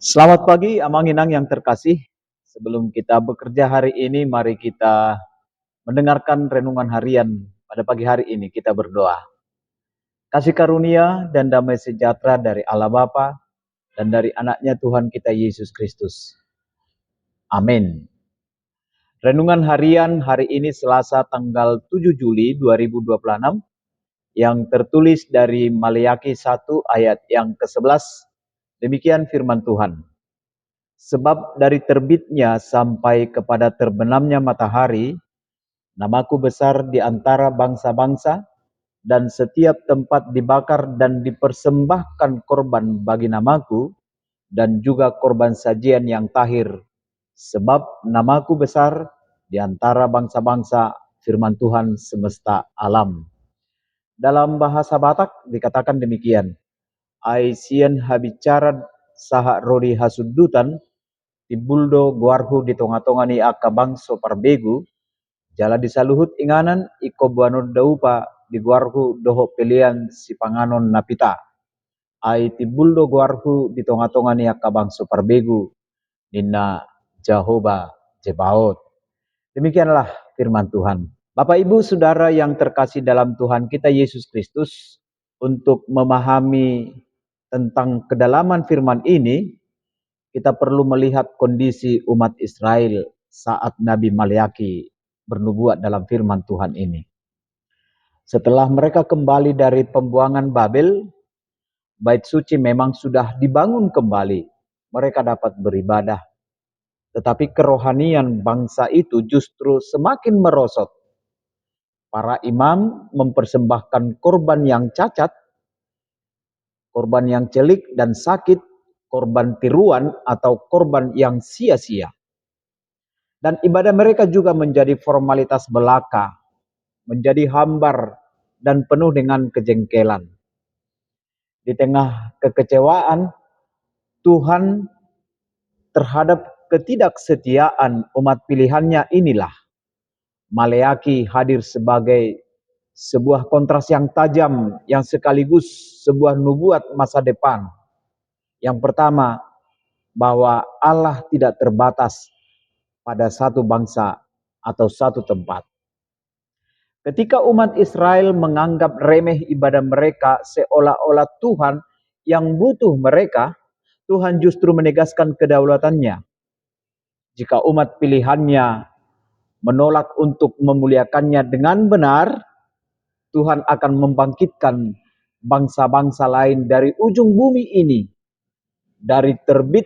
Selamat pagi, Amang Inang yang terkasih. Sebelum kita bekerja hari ini, mari kita mendengarkan renungan harian pada pagi hari ini. Kita berdoa. Kasih karunia dan damai sejahtera dari Allah Bapa dan dari anaknya Tuhan kita Yesus Kristus. Amin. Renungan harian hari ini Selasa tanggal 7 Juli 2026 yang tertulis dari Maleakhi 1 ayat yang ke-11. Demikian firman Tuhan. Sebab dari terbitnya sampai kepada terbenamnya matahari, namaku besar di antara bangsa-bangsa, dan setiap tempat dibakar dan dipersembahkan korban bagi namaku, dan juga korban sajian yang tahir. Sebab namaku besar di antara bangsa-bangsa, firman Tuhan semesta alam. Dalam bahasa Batak dikatakan demikian. Aisien habicara saha rodi hasudutan, tibuldo guarhu di tonga-tonga ni aka bangso parbegu, jala disaluhut inganan iko buanod daupa di guarhu doho pilihan si panganon napita. Ai tibuldo guarhu di tonga-tonga ni aka bangso parbegu, nina Jehovah Jebaot. Demikianlah firman Tuhan. Bapak Ibu Saudara yang terkasih dalam Tuhan kita Yesus Kristus, untuk memahami tentang kedalaman firman ini, kita perlu melihat kondisi umat Israel saat Nabi Maleakhi bernubuat dalam firman Tuhan ini. Setelah mereka kembali dari pembuangan Babel, bait suci memang sudah dibangun kembali. Mereka dapat beribadah. Tetapi kerohanian bangsa itu justru semakin merosot. Para imam mempersembahkan korban yang cacat, korban yang celik dan sakit, korban tiruan atau korban yang sia-sia. Dan ibadah mereka juga menjadi formalitas belaka, menjadi hambar dan penuh dengan kejengkelan. Di tengah kekecewaan Tuhan terhadap ketidaksetiaan umat pilihannya inilah Maleakhi hadir sebagai sebuah kontras yang tajam, yang sekaligus sebuah nubuat masa depan. Yang pertama, bahwa Allah tidak terbatas pada satu bangsa atau satu tempat. Ketika umat Israel menganggap remeh ibadah mereka seolah-olah Tuhan yang butuh mereka, Tuhan justru menegaskan kedaulatannya. Jika umat pilihannya menolak untuk memuliakannya dengan benar, Tuhan akan membangkitkan bangsa-bangsa lain dari ujung bumi ini, dari terbit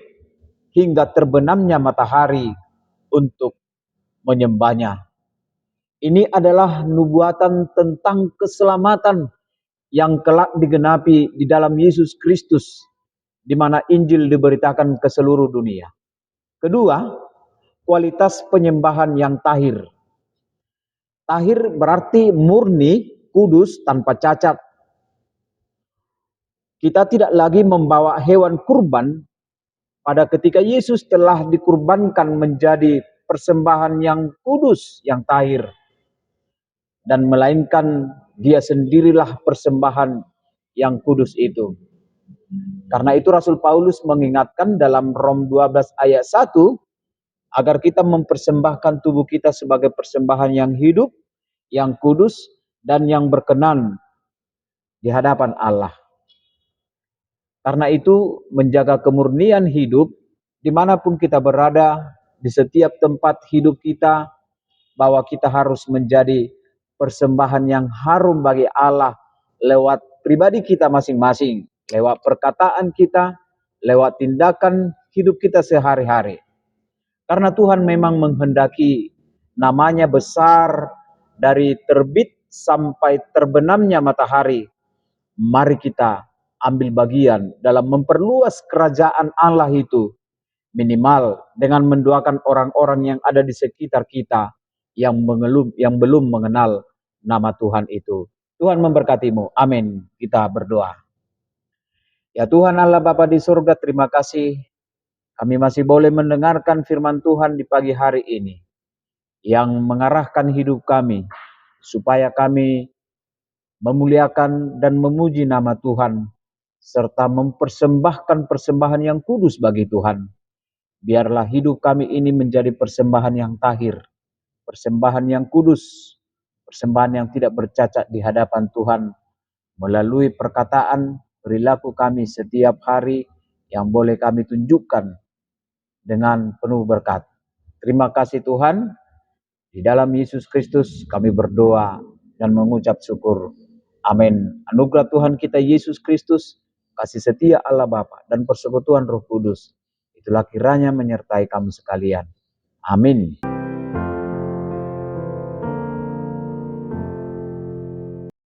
hingga terbenamnya matahari untuk menyembahnya. Ini adalah nubuatan tentang keselamatan yang kelak digenapi di dalam Yesus Kristus, di mana Injil diberitakan ke seluruh dunia. Kedua, kualitas penyembahan yang tahir. Tahir berarti murni, kudus, tanpa cacat. Kita tidak lagi membawa hewan kurban pada ketika Yesus telah dikurbankan menjadi persembahan yang kudus, yang tahir. Dan melainkan dia sendirilah persembahan yang kudus itu. Karena itu Rasul Paulus mengingatkan dalam Rom 12 ayat 1, agar kita mempersembahkan tubuh kita sebagai persembahan yang hidup, yang kudus, dan yang berkenan di hadapan Allah. Karena itu menjaga kemurnian hidup, dimanapun kita berada, di setiap tempat hidup kita, bahwa kita harus menjadi persembahan yang harum bagi Allah lewat pribadi kita masing-masing, lewat perkataan kita, lewat tindakan hidup kita sehari-hari. Karena Tuhan memang menghendaki namanya besar dari terbit sampai terbenamnya matahari. Mari kita ambil bagian dalam memperluas kerajaan Allah itu, minimal dengan mendoakan orang-orang yang ada di sekitar kita yang belum mengenal nama Tuhan itu. Tuhan memberkatimu. Amin. Kita berdoa. Ya Tuhan Allah Bapa di surga, terima kasih kami masih boleh mendengarkan firman Tuhan di pagi hari ini yang mengarahkan hidup kami supaya kami memuliakan dan memuji nama Tuhan serta mempersembahkan persembahan yang kudus bagi Tuhan. Biarlah hidup kami ini menjadi persembahan yang tahir, persembahan yang kudus, persembahan yang tidak bercacat di hadapan Tuhan, melalui perkataan, perilaku kami setiap hari yang boleh kami tunjukkan dengan penuh berkat. Terima kasih Tuhan, di dalam Yesus Kristus kami berdoa dan mengucap syukur. Amin. Anugerah Tuhan kita Yesus Kristus, kasih setia Allah Bapa dan persekutuan Roh Kudus, itulah kiranya menyertai kamu sekalian. Amin.